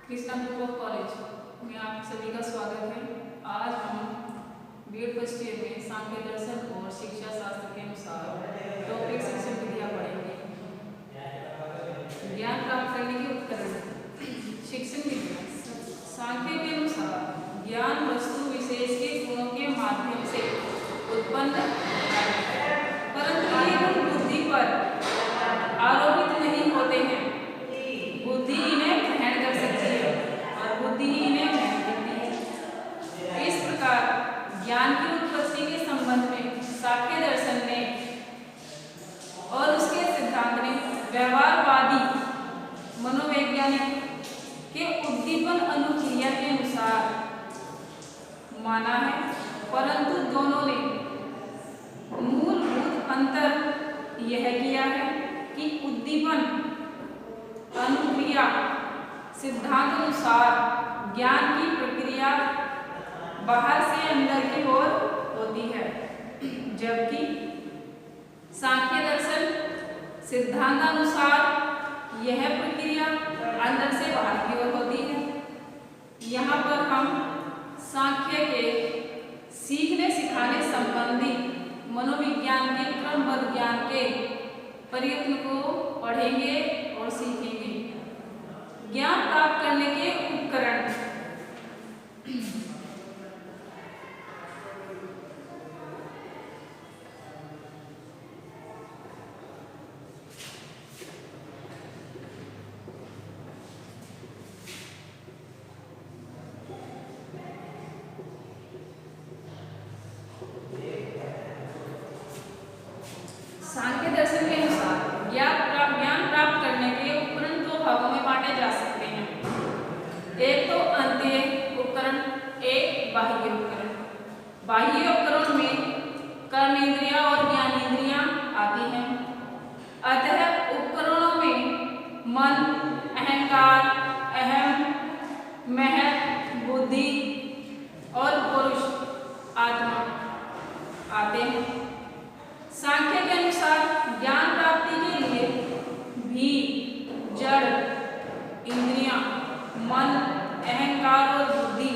Krishna group of college में आप सभी का स्वागत है। आज हम बीएड फर्स्ट ईयर में सांख्य दर्शन और शिक्षा शास्त्र के अनुसार टॉपिक शिक्षण विधियां पढ़ेंगे। ज्ञान प्राप्त करने के उपकरण शिक्षण विधियां। सांख्य के अनुसार ज्ञान वस्तु विशेष के गुणों के माध्यम से उत्पन्न होता है, परंतु ये गुण बुद्धि पर आरोपित नहीं होते हैं। बुद्धि इन्हें ग्रहण कर सकती है और बुद्धि ही इन्हें ग्रहण करती है। इस प्रकार ज्ञान की उत्पत्ति के संबंध में सांख्य दर्शन ने और उसके सिद्धांत ने व्यवहारवादी मनोवैज्ञानिक के उद्दीपन अनुक्रिया के अनुसार माना है, परंतु दोनों ने मूलभूत अंतर यह किया है कि उद्दीपन अनुक्रिया सिद्धांत अनुसार ज्ञान की प्रक्रिया बाहर से अंदर की ओर होती है, जबकि सांख्य दर्शन सिद्धांतानुसार यह प्रक्रिया अंदर से बाहर की ओर होती है। यहाँ पर हम सांख्य के सीखने सिखाने संबंधी मनोविज्ञान के क्रमबद्ध ज्ञान के प्रयत्न को पढ़ेंगे और सीखेंगे। ज्ञान प्राप्त करने के उपकरण। सांख्य दर्शन के अनुसार ज्ञान प्राप्त करने के उपकरण दो भागों में बांटे जा सकते हैं। एक तो अंतः उपकरण, एक बाह्य उपकरण। बाह्य उपकरण में कर्मेंद्रियां और ज्ञानेंद्रियां आती हैं। अतः उपकरणों में मन, अहंकार, अहम, महत, बुद्धि और पुरुष आत्मा आते हैं। सांख्य के अनुसार ज्ञान प्राप्ति के लिए भी जड़ इंद्रियां, मन, अहंकार और बुद्धि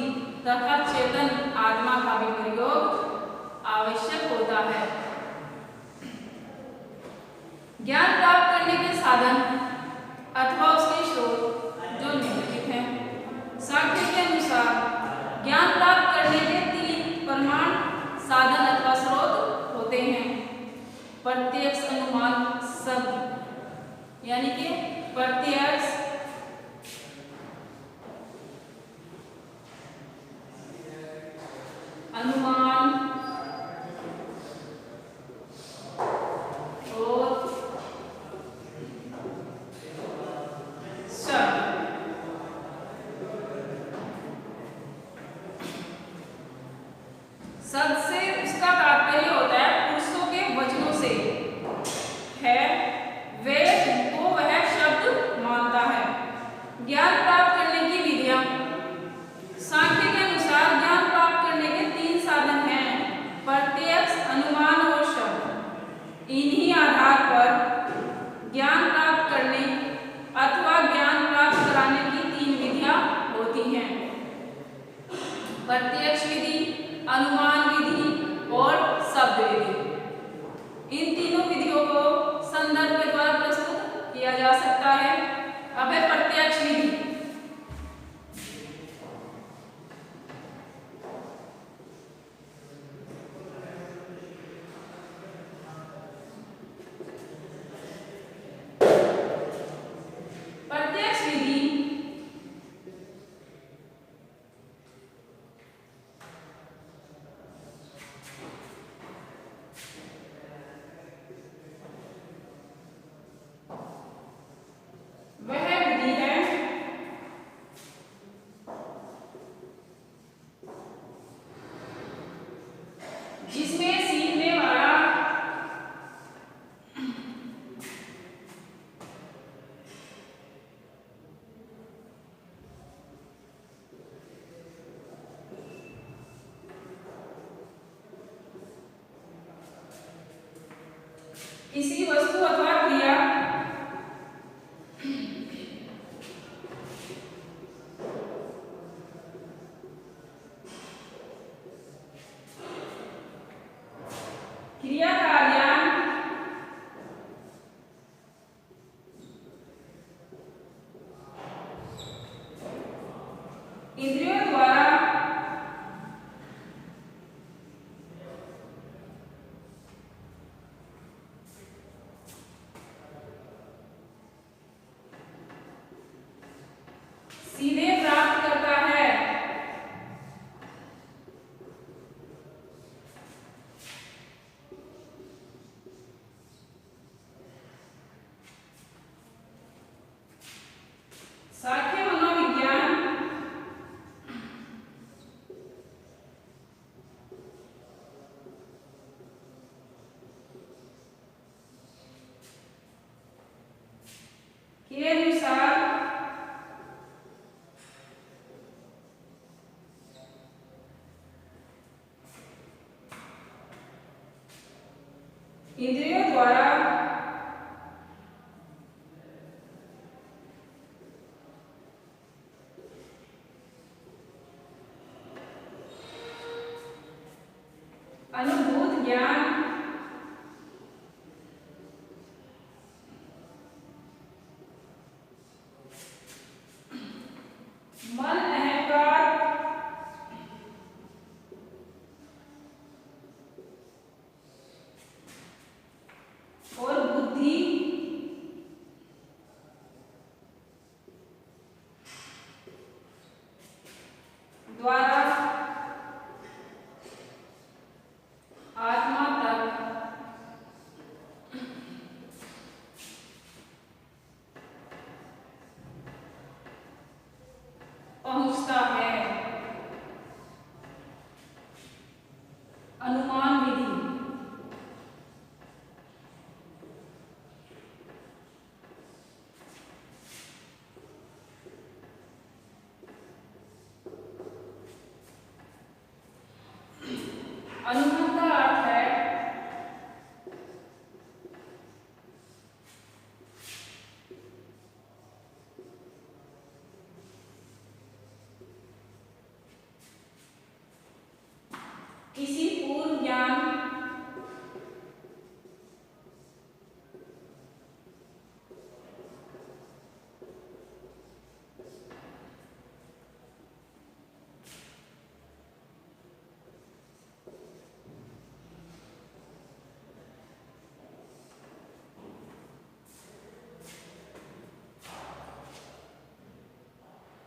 तथा चेतन आत्मा का भी प्रयोग आवश्यक होता है। ज्ञान प्राप्त करने के साधन अथवा उसके स्रोत जो निम्नलिखित हैं। सांख्य के अनुसार ज्ञान प्राप्त करने के 3 प्रमाण साधन अथवा स्रोत होते हैं। प्रत्यक्ष, अनुमान, शब्द, यानी कि प्रत्यक्ष, अनुमान और शब्द। शब्द से उसका तात्पर्य होता है पुरुषों के वचनों से है, वे को वह शब्द मानता है। ज्ञान प्राप्त करने की विधियां। सांख्य के अनुसार ज्ञान प्राप्त करने के 3 साधन हैं, प्रत्यक्ष, अनुमान और शब्द। इन्हीं आधार पर ज्ञान प्राप्त करने अथवा ज्ञान प्राप्त कराने की 3 विधियां होती हैं, प्रत्यक्ष विधि, अनुमान विधि और शब्द विधि। इन तीनों विधियों को संदर्भ के द्वारा प्रस्तुत किया जा सकता है। अब है प्रत्यक्ष विधि। प्रत्यक्ष विधि वह विधि है जिसमें सीखने वाला किसी वस्तु अथवा क्रिया सीधे प्राप्त करता है। साक्ष्य मनोविज्ञान के अनुसार इंद्रियों द्वारा अनुभूत ज्ञान मन, अहंकार और बुद्धि द्वारा आत्मा तक पहुंचता है। अनुमान विधि अनुमान का अर्थ है किसी पूर्व ज्ञान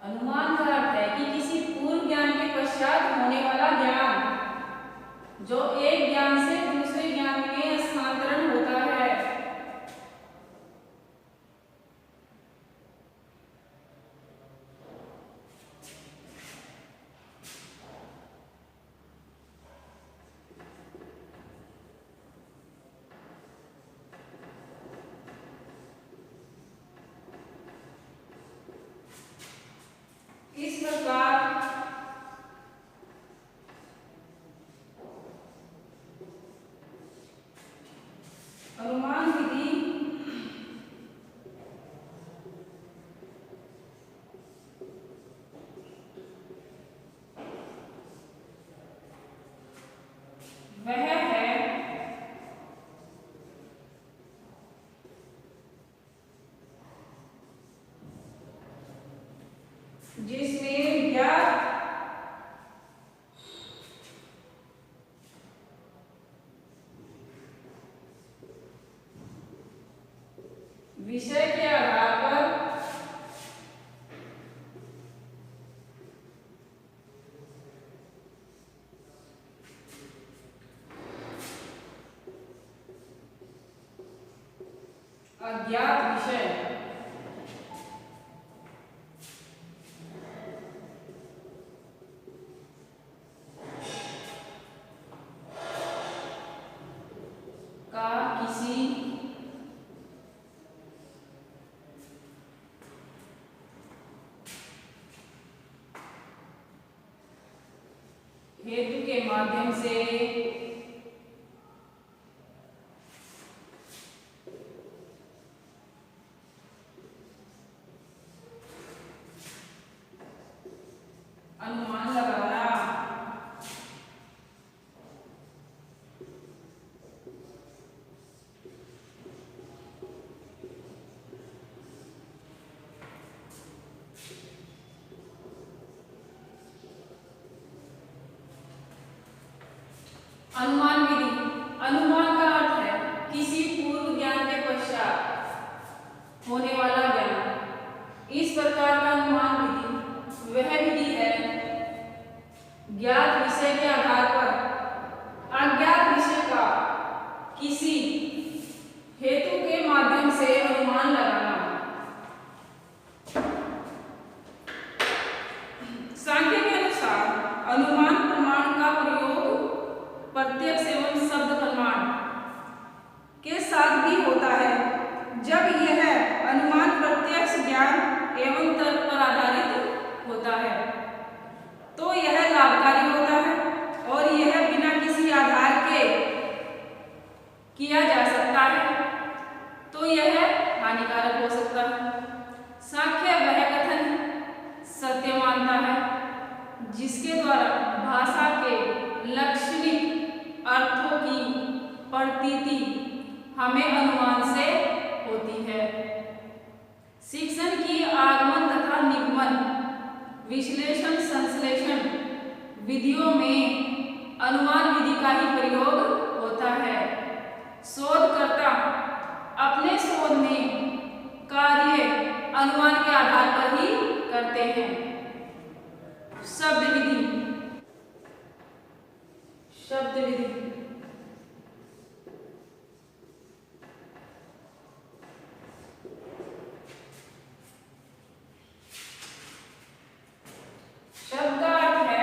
अनुमान का अर्थ है कि किसी पूर्व ज्ञान के पश्चात होने वाला ज्ञान जो एक ज्ञान से दूसरे ज्ञान में स्थानांतरण होता है। इस प्रकार अनुमान विधि वह है जिसमें ज्ञात विषय के आधार पर अज्ञात विषय का किसी हेतु के माध्यम से अनुमान लगाना। अनुमान विधि अनुमान का अर्थ है किसी पूर्व ज्ञान के पश्चात होने वाला ज्ञान। इस प्रकार का अनुमान विधि सांख्य के अनुसार अनुमान प्रमाण का प्रयोग प्रत्यक्ष एवं शब्द प्रमाण के साथ भी होता है। जब यह अनुमान प्रत्यक्ष ज्ञान एवं तर्क पर आधारित होता है तो यह लाभकारी होता है और यह बिना किसी आधार के किया जा सकता है तो यह हानिकारक हो सकता है। सांख्य वह कथन सत्य मानता है जिसके द्वारा भाषा के लक्षणिक अर्थों की प्रतीति हमें अनुमान से होती है। शिक्षण की आगमन तथा निगमन विश्लेषण संश्लेषण विधियों में अनुमान विधि का ही प्रयोग होता है। शोधकर्ता अपने शोध में कार्य अनुमान के आधार पर ही करते हैं। शब्द विधि। शब्द विधि शब्द का अर्थ है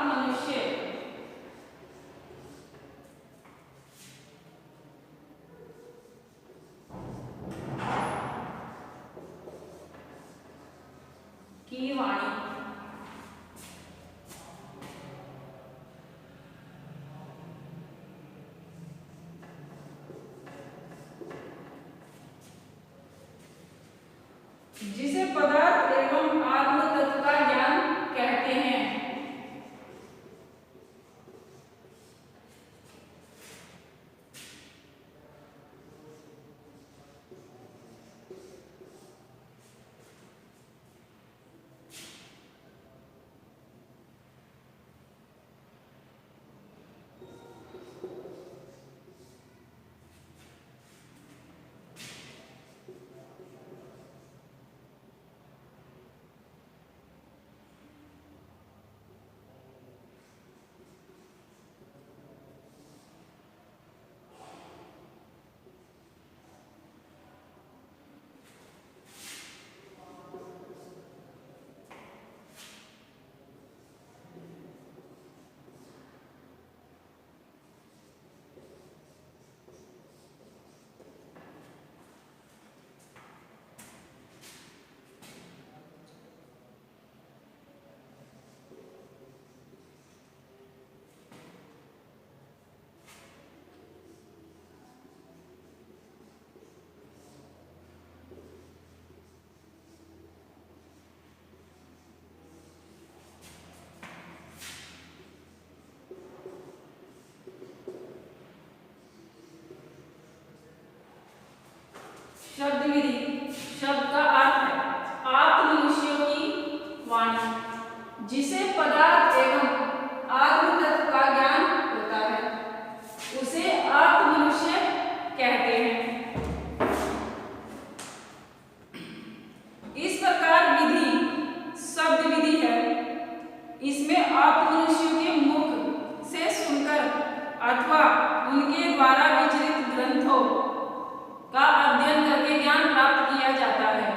मनुष्य की वाणी। जिसे पदार्थ एवं आत्म तत्व का ज्ञान कहते हैं। शब्द विधि। शब्द का अर्थ है आत्म मनुष्यों की वाणी जिसे पदार्थ एवं आत्म तत्व का ज्ञान होता है उसे आत्म मनुष्य कहते हैं। इस प्रकार विधि शब्द विधि है। इसमें आत्म मनुष्यों के मुख से सुनकर अथवा उनके द्वारा विचलित ग्रंथों का अध्ययन करके ज्ञान प्राप्त किया जाता है।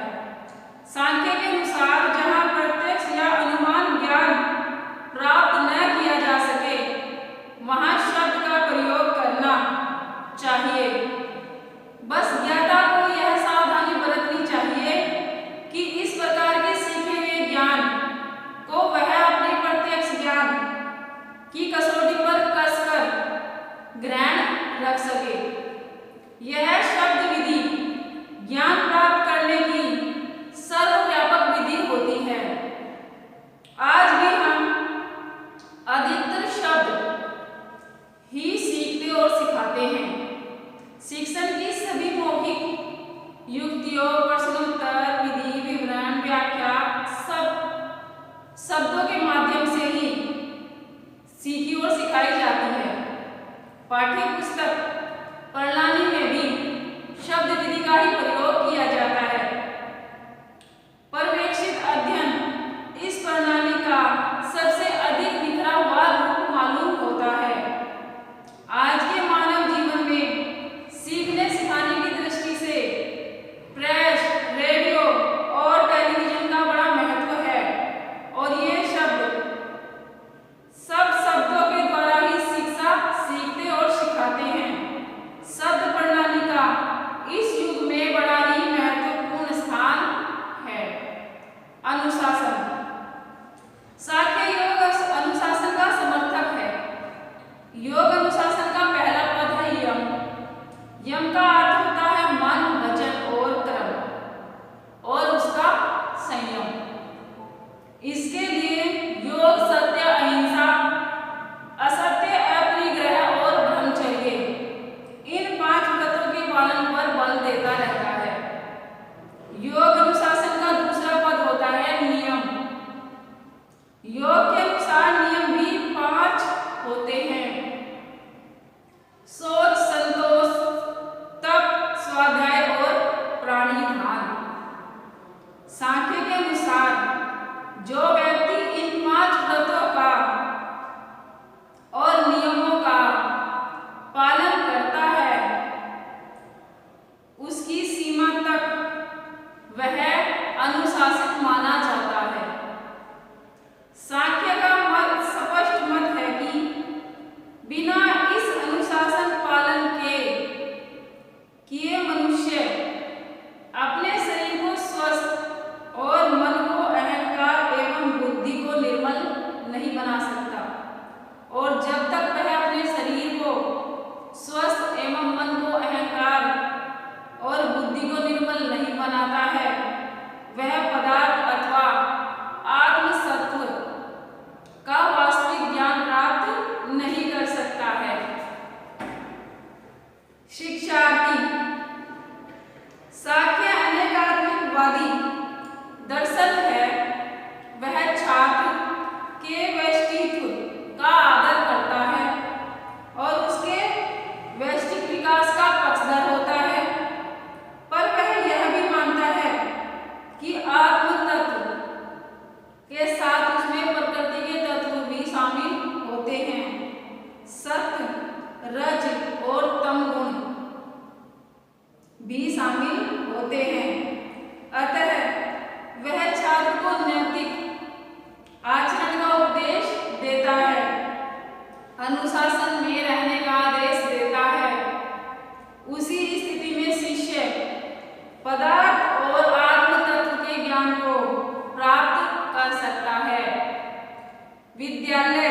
विद्यालय।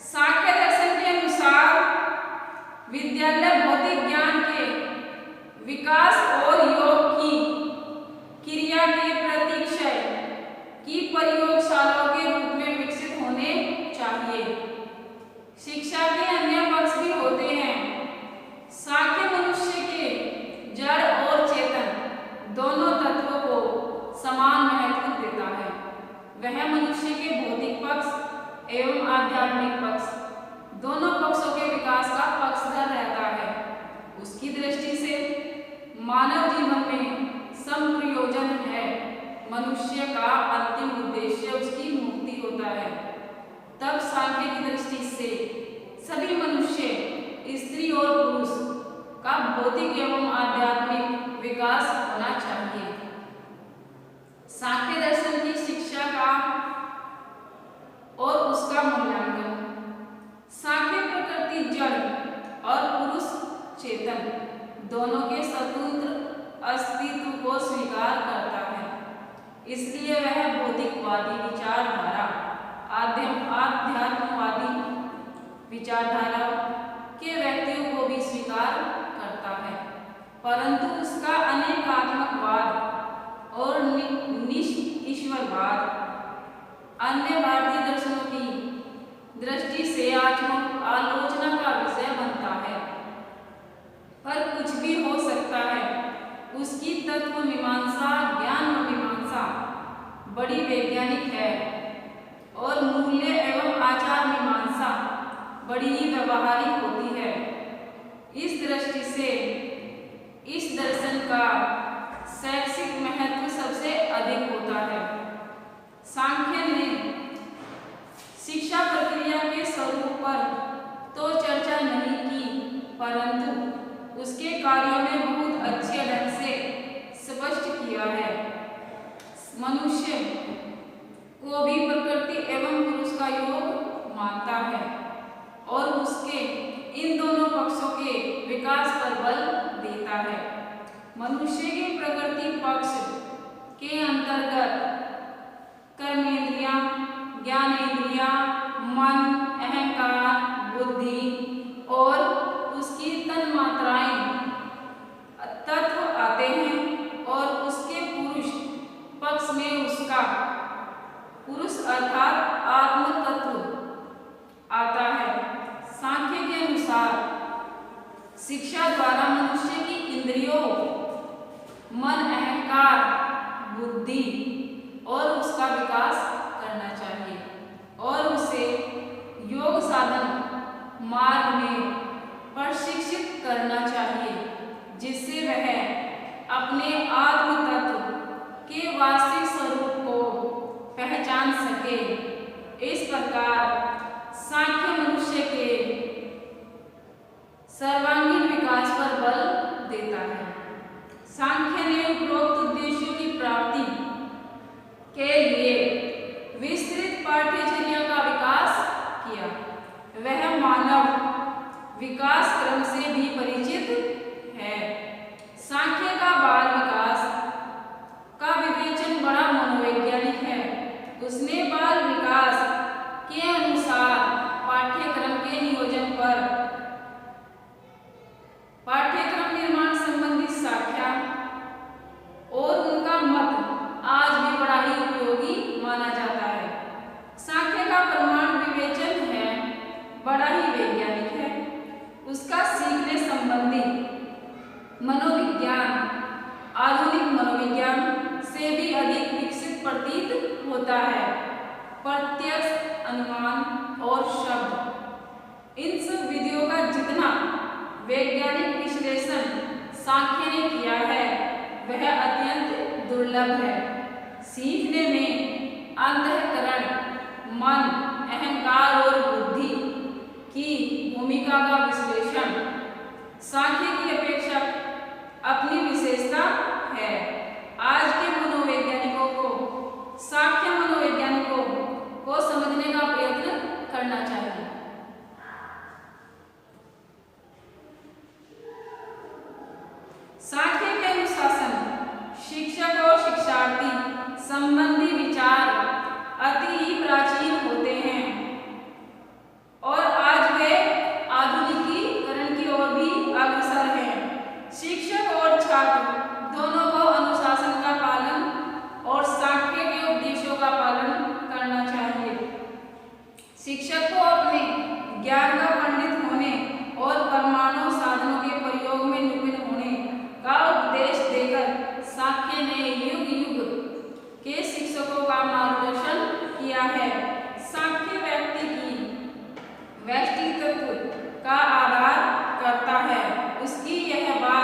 सांख्य दर्शन के अनुसार विद्यालय भौतिक ज्ञान के विकास और योग की क्रिया के प्रतीक्षय की प्रयोगशालाओं के रूप में विकसित होने चाहिए। शिक्षा के अन्य पक्ष भी होते हैं। सांख्य मनुष्य के जड़ और चेतन दोनों तत्वों को समान महत्व देता है। वह मनुष्य के भौतिक पक्ष एवं आध्यात्मिक पक्ष दोनों पक्षों के विकास का पक्षधर रहता है। उसकी दृष्टि से मानव जीवन में संप्रयोजन है। मनुष्य का अंतिम उद्देश्य उसकी मुक्ति होता है। तब सांख्य की दृष्टि से सभी मनुष्य, स्त्री और पुरुष का भौतिक एवं आध्यात्मिक विकास होना चाहिए। सांख्य दर्शन की शिक्षा का और उसका मूल्यांकन। सांख्य प्रकृति जड़ और पुरुष चेतन दोनों के स्वतंत्र अस्तित्व को स्वीकार करता है। इसलिए वह भौतिकवादी विचारधारा, आध्यात्मवादी विचारधारा के व्यक्तियों को भी स्वीकार करता है, परंतु उसका अनेकात्मकवाद और निष्ईश्वरवाद अन्य भारतीय दर्शनों की दृष्टि से आलोचना का विषय बनता है। पर कुछ भी हो सकता है, उसकी तत्व मीमांसा, ज्ञान मीमांसा बड़ी वैज्ञानिक है और मूल्य एवं आचार मीमांसा बड़ी ही व्यवहारिक होती है। इस दृष्टि से इस दर्शन का शैक्षिक महत्व सबसे अधिक होता है। सांख्य ने शिक्षा प्रक्रिया के स्वरूप पर तो चर्चा नहीं की, परंतु उसके कार्यों में बहुत अच्छे ढंग से स्पष्ट किया है। मनुष्य को भी प्रकृति एवं पुरुष का योग मानता है और उसके इन दोनों पक्षों के विकास पर बल देता है। मनुष्य के प्रकृति पक्ष के अंतर्गत कर्मेंद्रियां, ज्ञानेंद्रियां, मन, अहंकार, बुद्धि और उसकी तन्मात्राएं तत्व आते हैं और उसके पुरुष पक्ष में उसका पुरुष अर्थात आत्म तत्व आता है। सांख्य के अनुसार शिक्षा द्वारा मनुष्य की इंद्रियों, मन, अहंकार, बुद्धि और उसका विकास करना चाहिए और उसे योग साधन मार्ग में प्रशिक्षित करना चाहिए, जिससे वह अपने आत्म तत्व के वास्तविक स्वरूप को पहचान सके। इस प्रकार सांख्य मनुष्य के सर्वांगीण विकास पर बल देता है। सांख्य ने उपरोक्त उद्देश्यों की प्राप्ति के लिए विस्तृत पाठ्यचर्या का विकास किया। वह मानव विकास क्रम से भी परिचित है। सांख्य का बाल विकास का विवेचन बड़ा मनोवैज्ञानिक है। उसने बाल विकास के अनुसार पाठ्यक्रम के नियोजन पर पाठ्यक्रम निर्माण संबंधी साख्या और उनका मत आज भी बड़ा ही उपयोगी माना जाता है। सांख्य का प्रमाण विवेचन है बड़ा ही वैज्ञानिक है। उसका सीखने संबंधी मनोविज्ञान आधुनिक मनोविज्ञान से भी अधिक विकसित प्रतीत होता है। प्रत्यक्ष, अनुमान और शब्द, इन सब विधियों का जितना वैज्ञानिक विश्लेषण सांख्य ने किया है वह अत्यंत दुर्लभ है। सीखने में अंतःकरण, मन, अहंकार और बुद्धि की भूमिका का विश्लेषण सांख्य की अपेक्षा अपनी विशेषता है। आज के मनोवैज्ञानिकों को सांख्य मनोवैज्ञानिकों को समझने का प्रयत्न करना चाहिए। सांख्य के अनुशासन शिक्षक और शिक्षार्थी है। सांख्य व्यक्ति की व्यष्टित्व का आधार करता है। उसकी यह बात